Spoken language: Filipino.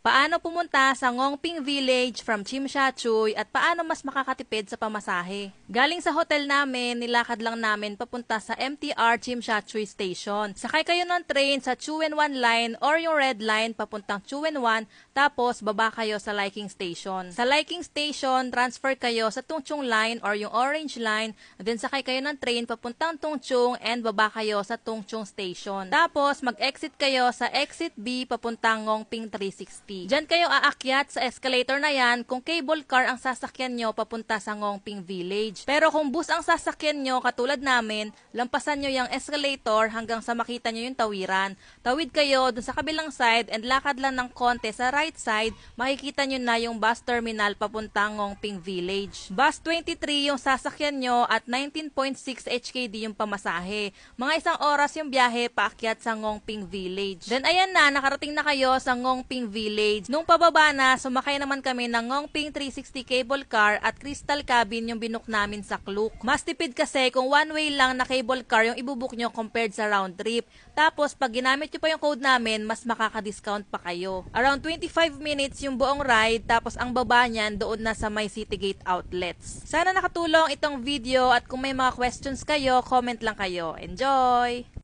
Paano pumunta sa Ngongping Village from Chimshachuy at paano mas makakatipid sa pamasahe. Galing sa hotel namin, nilakad lang namin papunta sa MTR Chimshachuy Station. Sakay kayo ng train sa Chuenwan Line or yung Red Line papuntang Chuenwan, tapos baba kayo sa Liking Station. Sa Liking Station, transfer kayo sa Tungchung Line or yung Orange Line, then sakay kayo ng train papuntang Tungchung and baba kayo sa Tungchung Station. Tapos mag-exit kayo sa Exit B papuntang Ngongping 360. Diyan kayo aakyat sa escalator na yan kung cable car ang sasakyan nyo papunta sa Ngongping Village. Pero kung bus ang sasakyan nyo katulad namin, lampasan nyo yung escalator hanggang sa makita nyo yung tawiran. Tawid kayo dun sa kabilang side and lakad lang ng konti sa right side, makikita nyo na yung bus terminal papuntang Ngongping Village. Bus 23 yung sasakyan nyo at 19.6 HKD yung pamasahe. Mga isang oras yung biyahe paakyat sa Ngongping Village. Then ayan na, nakarating na kayo sa Ngongping Village. Nung pababa na, sumakay naman kami ng Ngongping 360 cable car at crystal cabin yung binook namin sa Klook. Mas tipid kasi kung one way lang na cable car yung ibubook nyo compared sa round trip. Tapos pag ginamit nyo pa yung code namin, mas makaka-discount pa kayo. Around 25 minutes yung buong ride, tapos ang baba niyan doon na sa may Citygate outlets. Sana nakatulong itong video at kung may mga questions kayo, comment lang kayo. Enjoy!